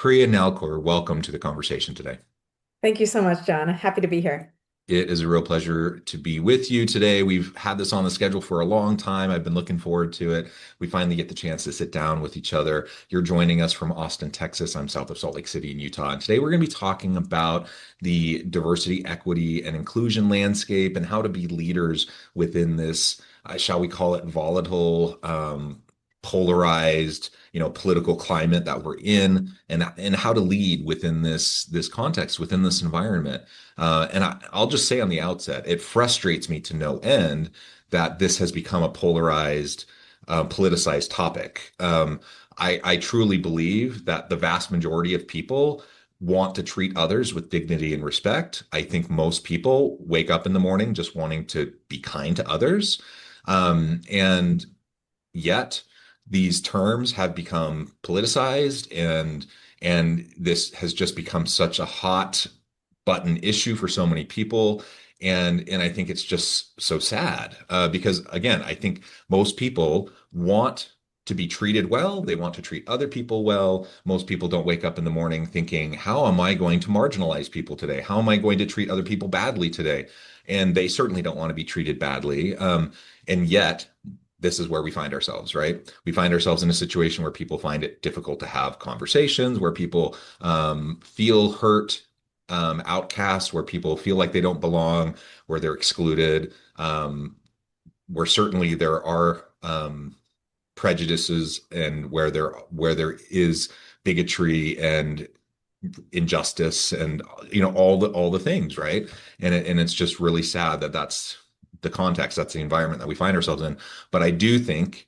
Priya Nalkur, welcome to the conversation today. Thank you so much, John. Happy to be here. It is a real pleasure to be with you today. We've had this on the schedule for a long time. I've been looking forward to it. We finally get the chance to sit down with each other. You're joining us from Austin, Texas. I'm south of Salt Lake City in Utah. And today we're going to be talking about the diversity, equity, and inclusion landscape and how to be leaders within this, shall we call it volatile, polarized, political climate that we're in, and how to lead within this context, within this environment. I'll just say on the outset, it frustrates me to no end that this has become a polarized, politicized topic. I truly believe that the vast majority of people want to treat others with dignity and respect. I think most people wake up in the morning just wanting to be kind to others. And yet these terms have become politicized and this has just become such a hot button issue for so many people. And I think it's just so sad because again, I think most people want to be treated well. They want to treat other people well. Most people don't wake up in the morning thinking, how am I going to marginalize people today? How am I going to treat other people badly today? And they certainly don't want to be treated badly. And yet, this is where we find ourselves, right? We find ourselves in a situation where people find it difficult to have conversations, where people feel hurt, outcast, where people feel like they don't belong, where they're excluded, where certainly there are prejudices and where there is bigotry and injustice and all the things, right? And it's just really sad that that's the context, that's the environment that we find ourselves in. But I do think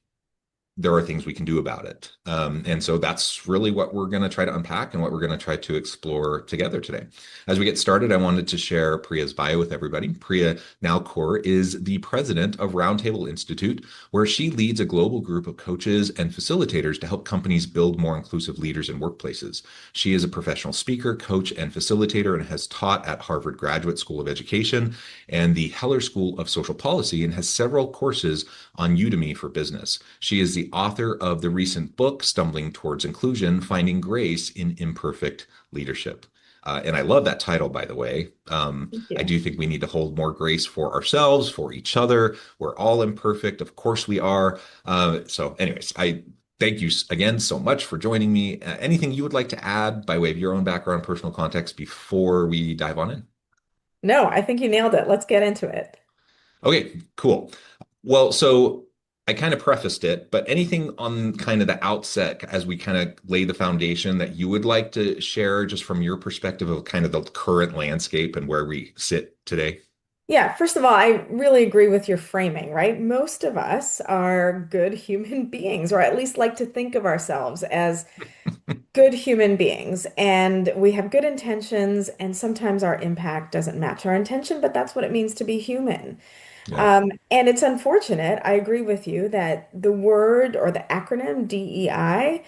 there are things we can do about it. And so that's really what we're going to try to unpack and what we're going to try to explore together today. As we get started, I wanted to share Priya's bio with everybody. Priya Nalkur is the president of RoundTable Institute, where she leads a global group of coaches and facilitators to help companies build more inclusive leaders in workplaces. She is a professional speaker, coach, and facilitator and has taught at Harvard Graduate School of Education and the Heller School of Social Policy and has several courses on Udemy for business. She is the author of the recent book, Stumbling Towards Inclusion, Finding Grace in Imperfect Leadership. And I love that title, by the way. Thank I you. do think we need to hold more grace for ourselves, for each other. We're all imperfect. Of course we are. So anyways, I thank you again so much for joining me. Anything you would like to add by way of your own background, personal context before we dive on in? No, I think you nailed it. Let's get into it. Okay, cool. Well, so I kind of prefaced it, but anything on kind of the outset as we kind of lay the foundation that you would like to share just from your perspective of kind of the current landscape and where we sit today? Yeah, first of all, I really agree with your framing, right? Most of us are good human beings, or at least like to think of ourselves as good human beings. And we have good intentions, and sometimes our impact doesn't match our intention, but that's what it means to be human. Yeah. And it's unfortunate, I agree with you, that the word or the acronym DEI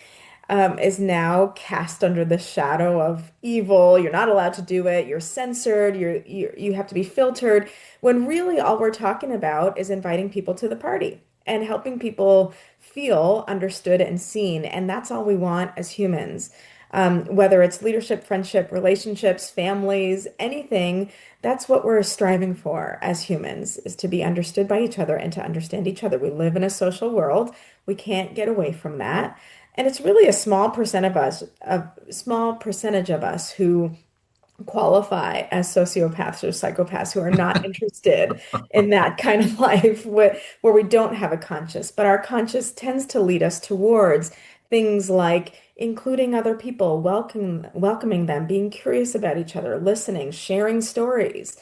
is now cast under the shadow of evil. You're not allowed to do it. You're censored. You have to be filtered. When really all we're talking about is inviting people to the party and helping people feel understood and seen. And that's all we want as humans. Whether it's leadership, friendship, relationships, families, anything, that's what we're striving for as humans, is to be understood by each other and to understand each other. We live in a social world. We can't get away from that. And it's really a small percent of us, a small percentage of us who qualify as sociopaths or psychopaths who are not interested in that kind of life where we don't have a conscious, but our conscious tends to lead us towards things like including other people, welcoming them, being curious about each other, listening, sharing stories.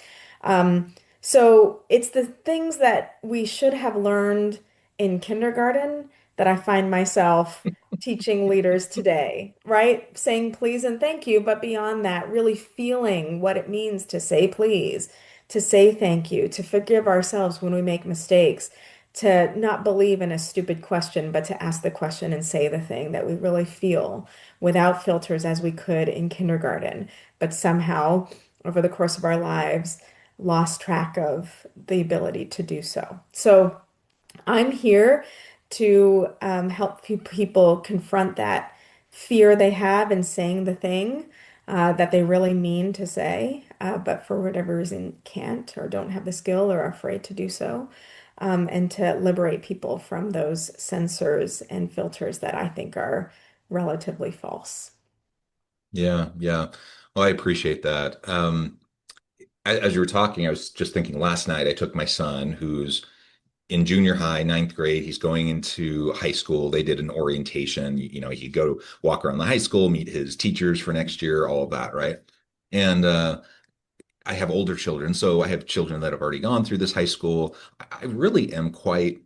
So it's the things that we should have learned in kindergarten that I find myself teaching leaders today, right? Saying please and thank you, but beyond that, really feeling what it means to say please, to say thank you, to forgive ourselves when we make mistakes, to not believe in a stupid question, but to ask the question and say the thing that we really feel without filters as we could in kindergarten, but somehow over the course of our lives, lost track of the ability to do so. So, I'm here to help people confront that fear they have in saying the thing that they really mean to say, but for whatever reason can't or don't have the skill or are afraid to do so, and to liberate people from those censors and filters that I think are relatively false. Yeah, yeah. Well, I appreciate that. As you were talking, I was just thinking last night I took my son who's in junior high, ninth grade. He's going into high school. They did an orientation. He'd go walk around the high school, meet his teachers for next year, all of that, right? And I have older children, so I have children that have already gone through this high school. I really am quite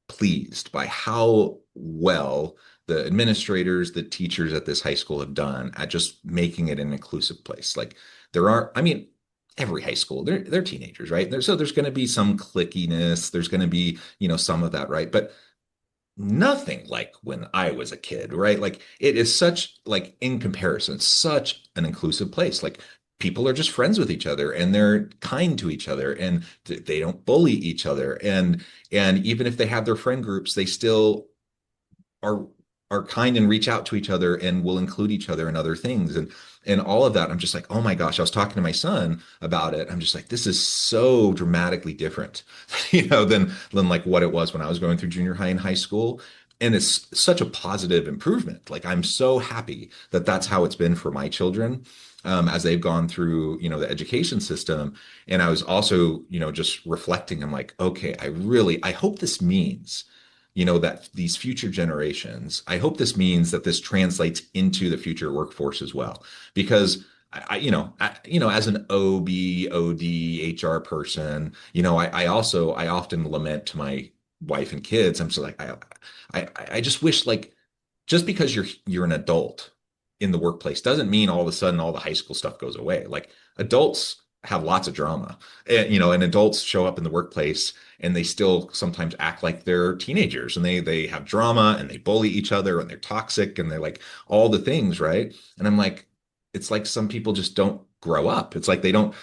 pleased by how well the administrators, the teachers at this high school have done at just making it an inclusive place. Like I mean, every high school, they're teenagers, right? So there's going to be some clickiness, there's going to be, some of that, right? But nothing like when I was a kid, right? Like it is such like in comparison, such an inclusive place. Like people are just friends with each other and they're kind to each other and they don't bully each other. And even if they have their friend groups, they still are are kind and reach out to each other and will include each other in other things and all of that. I'm just like, oh my gosh, I was talking to my son about it. I'm just like, this is so dramatically different, than like what it was when I was going through junior high and high school. And it's such a positive improvement. Like I'm so happy that that's how it's been for my children. As they've gone through, the education system. And I was also, just reflecting, I'm like, okay, I hope this means that these future generations, I hope this means that this translates into the future workforce as well. Because as an OB, OD, HR person, I often lament to my wife and kids. I'm just like, I just wish like, just because you're an adult in the workplace doesn't mean all of a sudden all the high school stuff goes away. Like adults have lots of drama, and adults show up in the workplace and they still sometimes act like they're teenagers and they have drama and they bully each other and they're toxic and they're like all the things, right? And I'm like, it's like some people just don't grow up. It's like they don't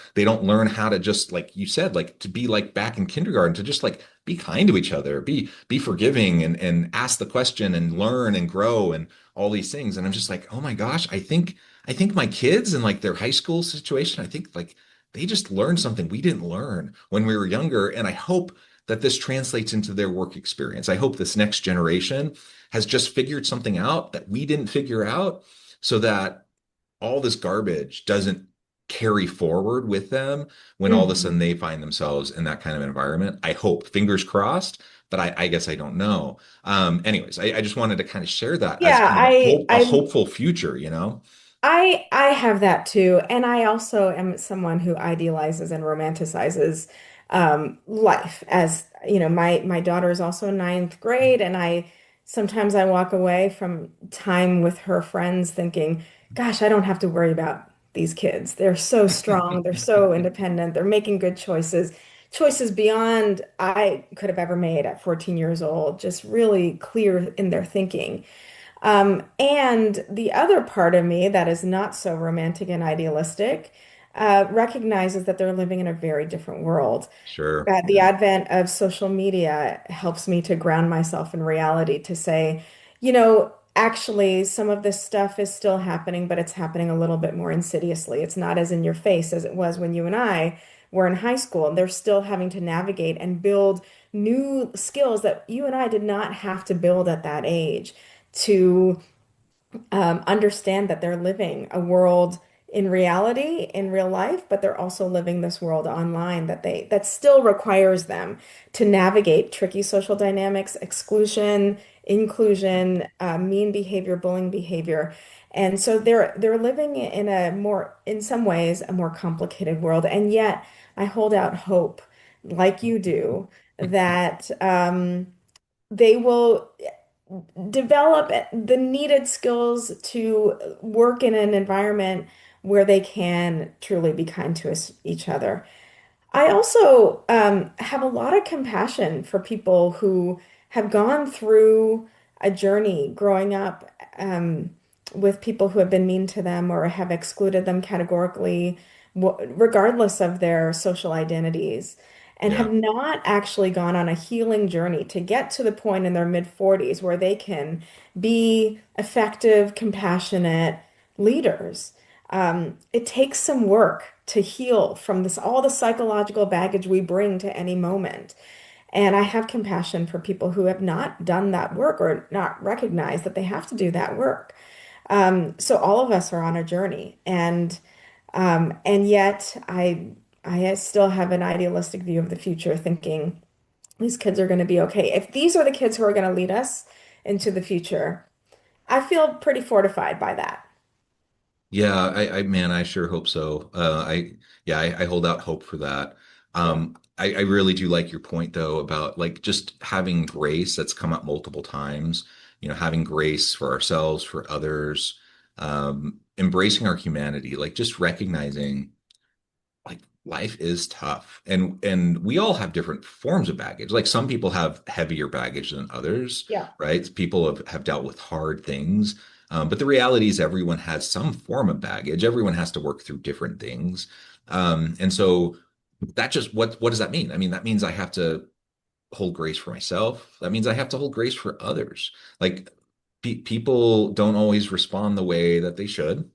learn how to just like you said, like to be like back in kindergarten, to just like be kind to each other, be forgiving and ask the question and learn and grow and all these things. And I'm just like, oh my gosh, I think my kids and like their high school situation, I think like they just learned something we didn't learn when we were younger. And I hope that this translates into their work experience. I hope this next generation has just figured something out that we didn't figure out so that all this garbage doesn't carry forward with them when all of a Mhm. sudden they find themselves in that kind of environment. I hope, fingers crossed, but I guess I don't know. Anyways, I just wanted to kind of share that as Yeah, kind of a hopeful future. I have that too, and I also am someone who idealizes and romanticizes life. As you know, my daughter is also in ninth grade, and I sometimes I walk away from time with her friends thinking, "Gosh, I don't have to worry about these kids. They're so strong, they're so independent, they're making good choices, choices beyond I could have ever made at 14 years old, just really clear in their thinking." And the other part of me that is not so romantic and idealistic recognizes that they're living in a very different world. Sure. That the Yeah. advent of social media helps me to ground myself in reality to say, actually, some of this stuff is still happening, but it's happening a little bit more insidiously. It's not as in your face as it was when you and I were in high school, and they're still having to navigate and build new skills that you and I did not have to build at that age to understand that they're living a world in reality, in real life, but they're also living this world online that still requires them to navigate tricky social dynamics, exclusion, inclusion, mean behavior, bullying behavior. And so they're living in in some ways, a more complicated world. And yet I hold out hope, like you do, that they will develop the needed skills to work in an environment where they can truly be kind to each other. I also have a lot of compassion for people who have gone through a journey growing up with people who have been mean to them or have excluded them categorically, regardless of their social identities. and Yeah. have not actually gone on a healing journey to get to the point in their mid 40s where they can be effective, compassionate leaders. It takes some work to heal from this, all the psychological baggage we bring to any moment. And I have compassion for people who have not done that work or not recognized that they have to do that work. So all of us are on a journey, and yet I still have an idealistic view of the future, thinking these kids are going to be okay. If these are the kids who are going to lead us into the future, I feel pretty fortified by that. Yeah, man, I sure hope so. Yeah, I hold out hope for that. Yeah. I really do like your point though about like just having grace that's come up multiple times, having grace for ourselves, for others, embracing our humanity, like just recognizing like life is tough and we all have different forms of baggage. Like some people have heavier baggage than others, Yeah. right? People have dealt with hard things. But the reality is everyone has some form of baggage. Everyone has to work through different things. And so that just what does that mean? I mean, that means I have to hold grace for myself. That means I have to hold grace for others. Like people don't always respond the way that they should,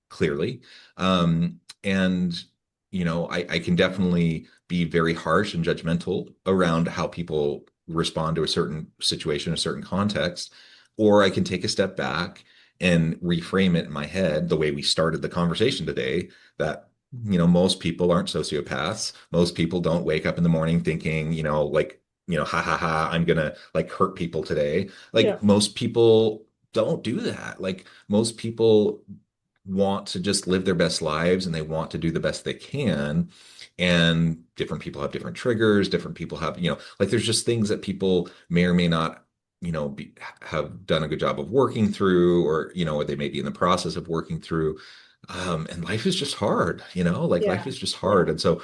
clearly. And I can definitely be very harsh and judgmental around how people respond to a certain situation, a certain context, or I can take a step back and reframe it in my head the way we started the conversation today, that most people aren't sociopaths. Most people don't wake up in the morning thinking, like, ha ha ha, I'm gonna like hurt people today. Yeah. Like most people don't do that. Like most people want to just live their best lives and they want to do the best they can. And different people have different triggers. Different people have, like there's just things that people may or may not, have done a good job of working through, or they may be in the process of working through. And life is just hard, like life Yeah. is just hard. Yeah. And so,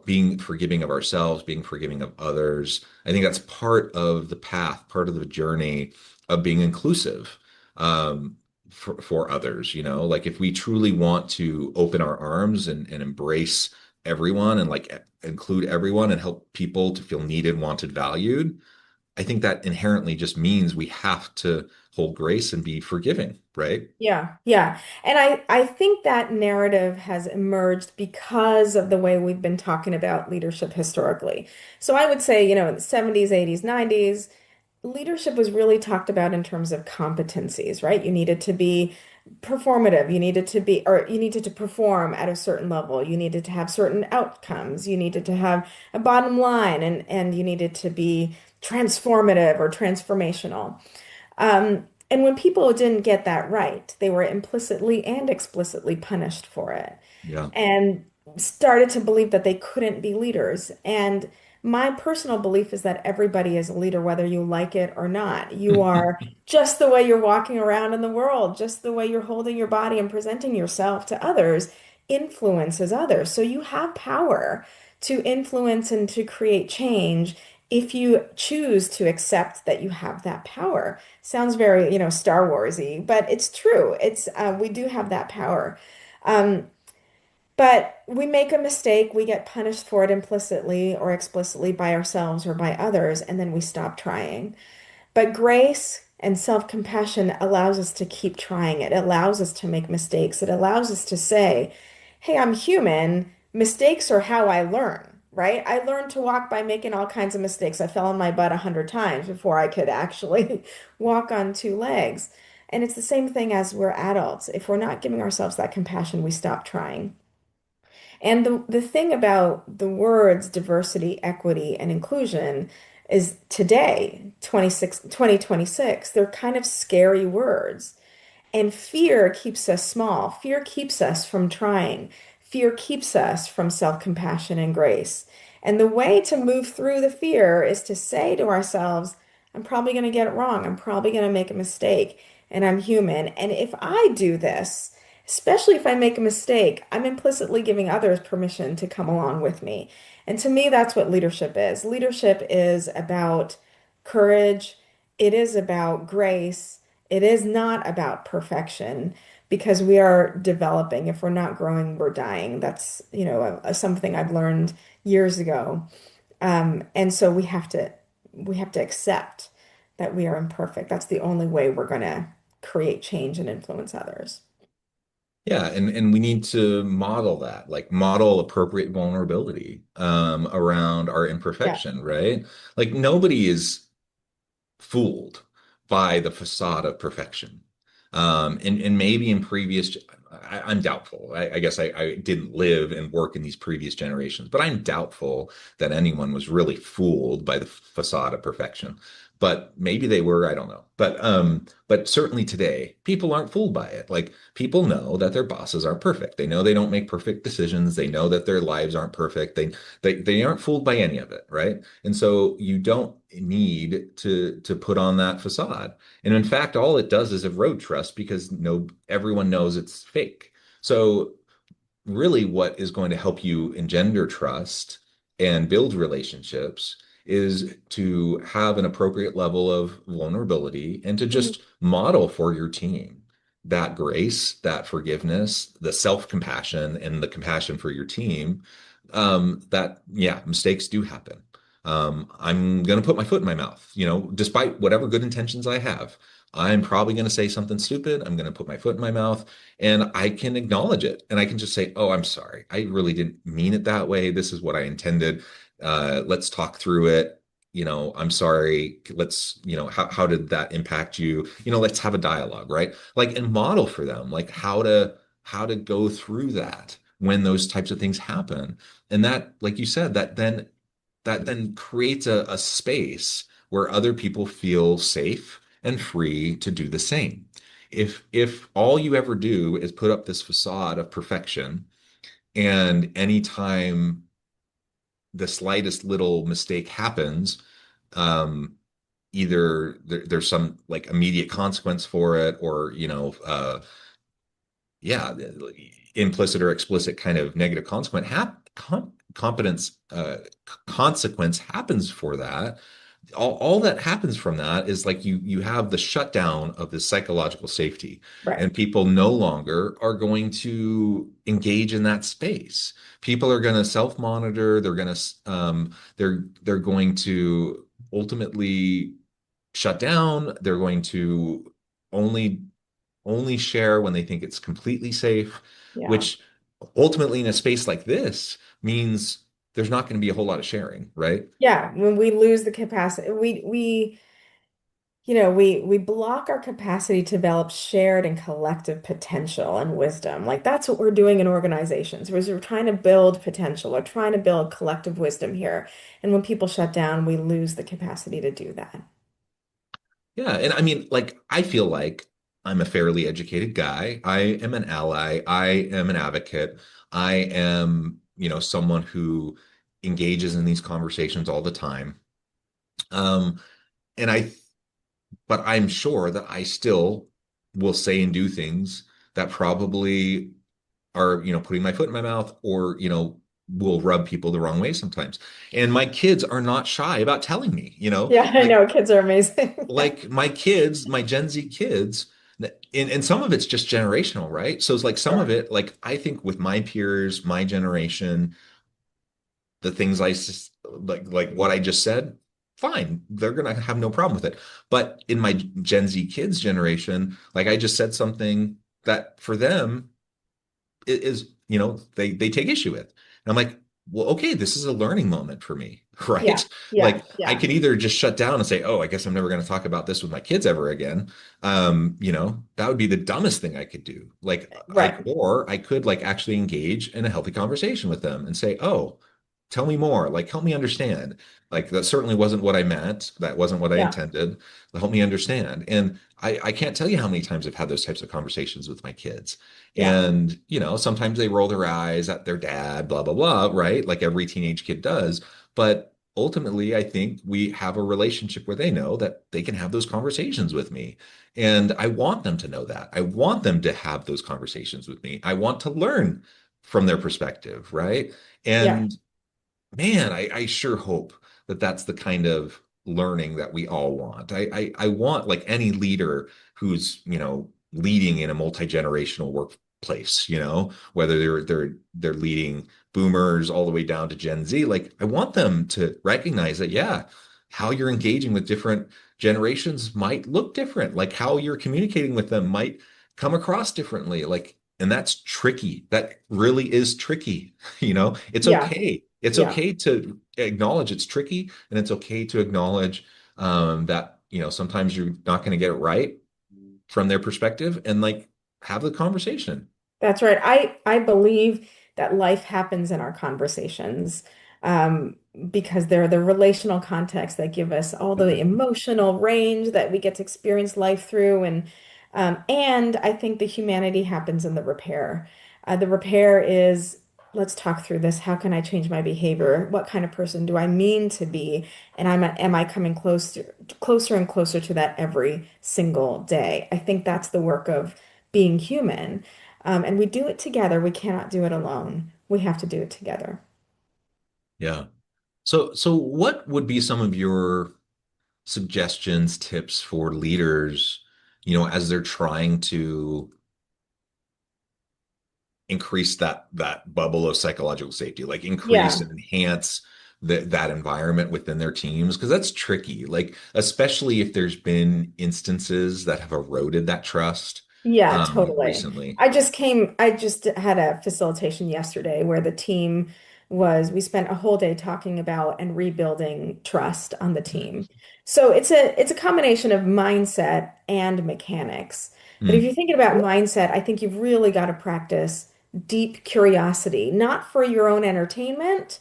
being forgiving of ourselves, being forgiving of others, I think that's part of the path, part of the journey of being inclusive. For others, like if we truly want to open our arms and embrace everyone and like include everyone and help people to feel needed, wanted, valued, I think that inherently just means we have to hold grace and be forgiving, right? Yeah, yeah. And I think that narrative has emerged because of the way we've been talking about leadership historically. So I would say, in the 70s, 80s, 90s, leadership was really talked about in terms of competencies, right? You needed to be performative, you needed to perform at a certain level, you needed to have certain outcomes, you needed to have a bottom line, and you needed to be transformative or transformational. And when people didn't get that right, they were implicitly and explicitly punished for it Yeah. and started to believe that they couldn't be leaders. And my personal belief is that everybody is a leader, whether you like it or not. You are just the way you're walking around in the world, just the way you're holding your body and presenting yourself to others influences others. So you have power to influence and to create change if you choose to accept that you have that power. Sounds very, Star Warsy, but it's true. We do have that power. Um, but we make a mistake, we get punished for it implicitly or explicitly by ourselves or by others, and then we stop trying. But grace and self-compassion allows us to keep trying. It allows us to make mistakes. It allows us to say, hey, I'm human. Mistakes are how I learn, right? I learned to walk by making all kinds of mistakes. I fell on my butt 100 times before I could actually walk on two legs. And it's the same thing as we're adults. If we're not giving ourselves that compassion, we stop trying. And the thing about the words diversity, equity, and inclusion is today, 2026, they're kind of scary words. And fear keeps us small. Fear keeps us from trying. Fear keeps us from self-compassion and grace. And the way to move through the fear is to say to ourselves, I'm probably going to get it wrong. I'm probably going to make a mistake, and I'm human. And if I do this, especially if I make a mistake, I'm implicitly giving others permission to come along with me. And to me, that's what leadership is. Leadership is about courage. It is about grace. It is not about perfection, because we are developing. If we're not growing, we're dying. That's, something I've learned years ago. And so we have to accept that we are imperfect. That's the only way we're going to create change and influence others. Yeah, and we need to model that, like model appropriate vulnerability around our Yeah. imperfection, right? Like nobody is fooled by the facade of perfection. And maybe in previous, I'm doubtful. I guess I didn't live and work in these previous generations, but I'm doubtful that anyone was really fooled by the facade of perfection. But maybe they were, I don't know. But certainly today, people aren't fooled by it. Like people know that their bosses aren't perfect. They know they don't make perfect decisions. They know that their lives aren't perfect. They aren't fooled by any of it, right? And so you don't need to put on that facade. And in fact, all it does is erode trust because no everyone knows it's fake. So really what is going to help you engender trust and build relationships is to have an appropriate level of vulnerability and to Mhm. just model for your team that grace, that forgiveness, the self-compassion, and the compassion for your team. That, yeah, mistakes do happen. I'm going to put my foot in my mouth, despite whatever good intentions I have. I'm probably going to say something stupid. I'm going to put my foot in my mouth and I can acknowledge it and I can just say, oh, I'm sorry. I really didn't mean it that way. This is what I intended. Let's talk through it. I'm sorry. Let's, how did that impact you? Let's have a dialogue, right? Like, and model for them, like how to go through that when those types of things happen. And that, like you said, that then creates a space where other people feel safe and free to do the same. If all you ever do is put up this facade of perfection, and anytime the slightest little mistake happens, um, either there's some like immediate consequence for it, or yeah, implicit or explicit kind of negative competence consequence happens for that. All that happens from that is like you have the shutdown of this psychological safety, Right. and people no longer are going to engage in that space. People are going to self-monitor. They're going to ultimately shut down. They're going to only only share when they think it's completely safe, Yeah. which ultimately in a space like this means there's not going to be a whole lot of sharing, right? Yeah. When we lose the capacity, we block our capacity to develop shared and collective potential and wisdom. Like that's what we're doing in organizations, whereas we're trying to build potential or trying to build collective wisdom here. And when people shut down, we lose the capacity to do that. Yeah, and I mean, like, I feel like I'm a fairly educated guy. I am an ally. I am an advocate. I am, someone who engages in these conversations all the time. Um, and but I'm sure that I still will say and do things that probably are, putting my foot in my mouth or, will rub people the wrong way sometimes. And my kids are not shy about telling me, Yeah, I like know kids are amazing. Yeah. like my kids, my Gen Z kids, and some of it's just generational, right? So it's like some of Sure. it, like I think with my peers, my generation, the things like what I just said, fine, they're gonna have no problem with it. But in my Gen Z kids generation, like I just said something that for them is, they take issue with. And I'm like, well, okay, this is a learning moment for me, Yeah. right? Yeah. Like I Yeah. could either just shut down and say, oh, I guess I'm never going to talk about this with my kids ever again. That would be the dumbest thing I could do. Like Right. or I could like actually engage in a healthy conversation with them and say, oh, tell me more, like help me understand. Like that certainly wasn't what I meant. That wasn't what I Yeah. intended. Help me understand. And I can't tell you how many times I've had those types of conversations with my kids. Yeah. And, sometimes they roll their eyes at their dad, blah, blah, blah, right? Like every teenage kid does. But ultimately, I think we have a relationship where they know that they can have those conversations with me. And I want them to know that. I want them to have those conversations with me. I want to learn from their perspective, right? Yeah. And man, I sure hope that that's the kind of learning that we all want. I want like any leader who's, leading in a multi-generational workplace, whether they're leading boomers all the way down to Gen Z. Like I want them to recognize that, yeah, how you're engaging with different generations might look different. Like how you're communicating with them might come across differently. Like, and that's tricky. That really is tricky. It's Yeah. okay. It's Yeah. okay to acknowledge it's tricky, and it's okay to acknowledge that, sometimes you're not going to get it right from their perspective, and like have the conversation. That's right. I believe that life happens in our conversations, um, because they're the relational context that give us all the emotional range that we get to experience life through, and I think the humanity happens in the repair. The repair is, let's talk through this. How can I change my behavior? What kind of person do I mean to be? And am I coming closer and closer to that every single day? I think that's the work of being human. And we do it together. We cannot do it alone. We have to do it together. Yeah. So what would be some of your suggestions, tips for leaders, as they're trying to increase that bubble of psychological safety, like increase Yeah. and enhance that environment within their teams? Because that's tricky, like especially if there's been instances that have eroded that trust Yeah, totally. recently. I just had a facilitation yesterday where we spent a whole day talking about and rebuilding trust on the team. So it's a combination of mindset and mechanics. But if Mm, you're thinking about mindset, I think you've really got to practice deep curiosity, not for your own entertainment,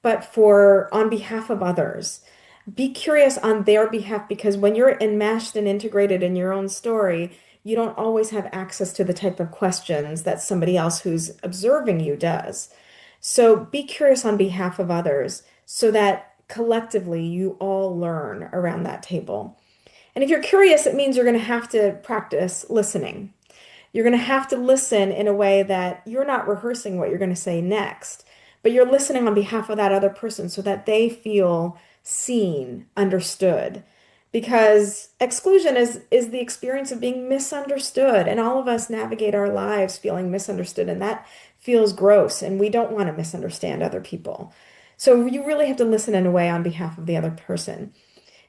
but for on behalf of others. Be curious on their behalf because when you're enmeshed and integrated in your own story, you don't always have access to the type of questions that somebody else who's observing you does. So be curious on behalf of others so that collectively you all learn around that table. And if you're curious, it means you're going to have to practice listening. You're going to have to listen in a way that you're not rehearsing what you're going to say next, but you're listening on behalf of that other person so that they feel seen, understood. Because exclusion is the experience of being misunderstood, and all of us navigate our lives feeling misunderstood, and that feels gross, and we don't want to misunderstand other people. So you really have to listen in a way on behalf of the other person.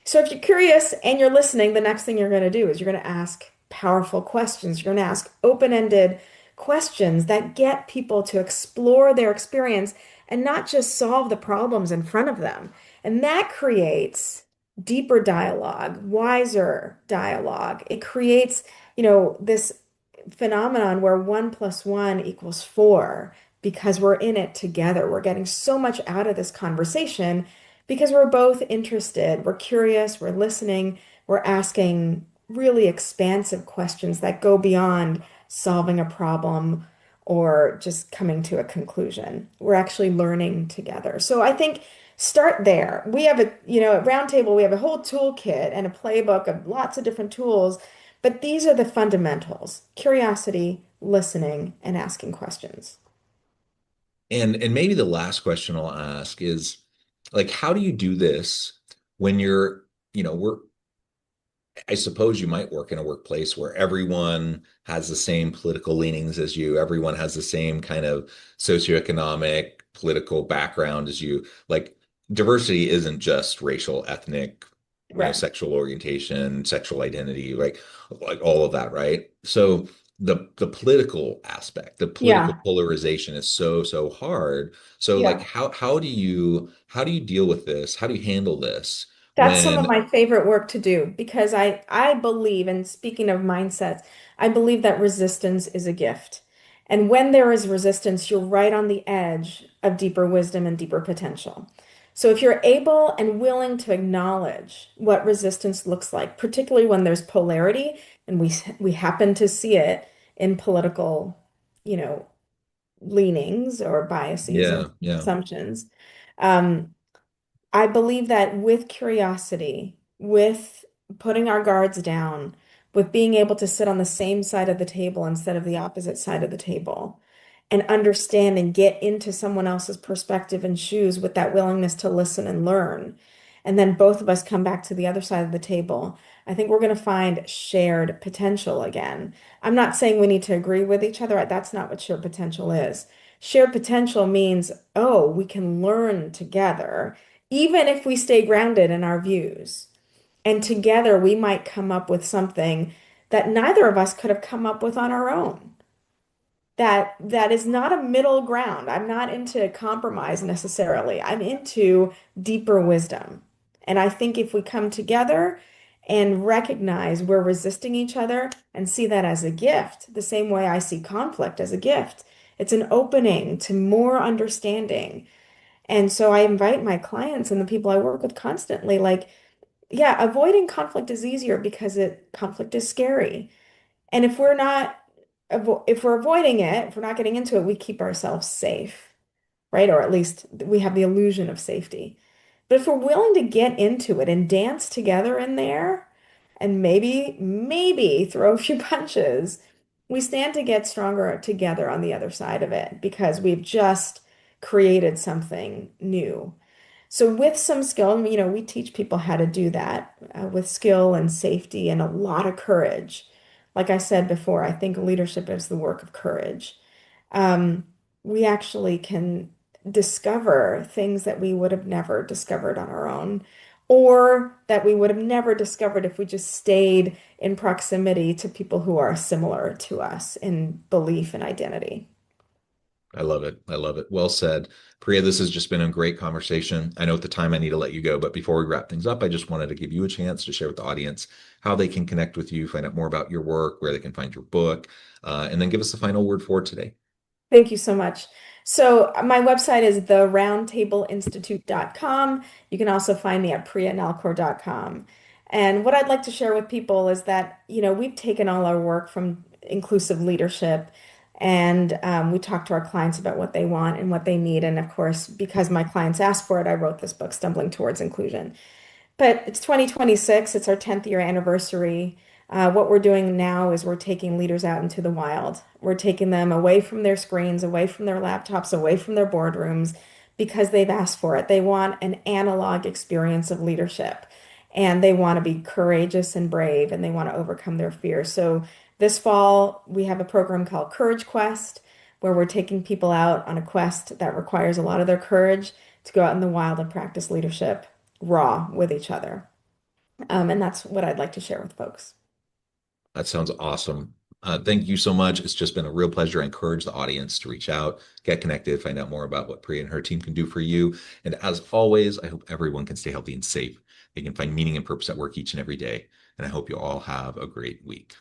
So if you're curious and you're listening, the next thing you're going to do is you're going to ask powerful questions. You're going to ask open-ended questions that get people to explore their experience and not just solve the problems in front of them. And that creates deeper dialogue, wiser dialogue. It creates, this phenomenon where 1 + 1 = 4 because we're in it together. We're getting so much out of this conversation because we're both interested, we're curious, we're listening, we're asking really expansive questions that go beyond solving a problem or just coming to a conclusion. We're actually learning together. So I think start there. We have at Roundtable, we have a whole toolkit and a playbook of lots of different tools, but these are the fundamentals: curiosity, listening, and asking questions. and maybe the last question I'll ask is, like, how do you do this when you're, we're I suppose you might work in a workplace where everyone has the same political leanings as you, everyone has the same kind of socioeconomic, political background as you. Like, diversity isn't just racial, ethnic, Right. sexual orientation, sexual identity, like all of that, right? So the political aspect, the political Yeah. polarization is so hard. So like Yeah. how do you deal with this? How do you handle this That's some of when my favorite work to do because I believe, and speaking of mindsets, I believe that resistance is a gift. And when there is resistance, you're right on the edge of deeper wisdom and deeper potential. So if you're able and willing to acknowledge what resistance looks like, particularly when there's polarity, and we happen to see it in political, you know, leanings or biases and yeah, yeah. assumptions. Um, I believe that with curiosity, with putting our guards down, with being able to sit on the same side of the table instead of the opposite side of the table, and understand and get into someone else's perspective and shoes with that willingness to listen and learn, and then both of us come back to the other side of the table, I think we're going to find shared potential again. I'm not saying we need to agree with each other. That's not what shared potential is. Shared potential means, oh, we can learn together, even if we stay grounded in our views. And together we might come up with something that neither of us could have come up with on our own. That is not a middle ground. I'm not into compromise necessarily. I'm into deeper wisdom. And I think if we come together and recognize we're resisting each other and see that as a gift, the same way I see conflict as a gift, it's an opening to more understanding. And so I invite my clients and the people I work with constantly, like, yeah, avoiding conflict is easier because conflict is scary. And if we're not, if we're avoiding it, if we're not getting into it, we keep ourselves safe, right? Or at least we have the illusion of safety. But if we're willing to get into it and dance together in there and maybe throw a few punches, we stand to get stronger together on the other side of it because we've just created something new. So with some skill, and, we teach people how to do that with skill and safety and a lot of courage. Like I said before, I think leadership is the work of courage. Um, we actually can discover things that we would have never discovered on our own, or that we would have never discovered if we just stayed in proximity to people who are similar to us in belief and identity. I love it. I love it. Well said. Priya, this has just been a great conversation. I know at the time I need to let you go, but before we wrap things up, I just wanted to give you a chance to share with the audience how they can connect with you, find out more about your work, where they can find your book, and then give us the final word for today. Thank you so much. So my website is theroundtableinstitute.com. You can also find me at priyanalkur.com. And what I'd like to share with people is that, we've taken all our work from inclusive leadership and we talk to our clients about what they want and what they need. And of course, because my clients asked for it, I wrote this book, Stumbling Towards Inclusion. But it's 2026, it's our 10th year anniversary. What we're doing now is we're taking leaders out into the wild. We're taking them away from their screens, away from their laptops, away from their boardrooms because they've asked for it. They want an analog experience of leadership and they want to be courageous and brave and they want to overcome their fears. So this fall, we have a program called Courage Quest where we're taking people out on a quest that requires a lot of their courage to go out in the wild and practice leadership raw with each other. And that's what I'd like to share with folks. That sounds awesome. Thank you so much. It's just been a real pleasure. I encourage the audience to reach out, get connected, find out more about what Priya and her team can do for you. And as always, I hope everyone can stay healthy and safe. They can find meaning and purpose at work each and every day. And I hope you all have a great week.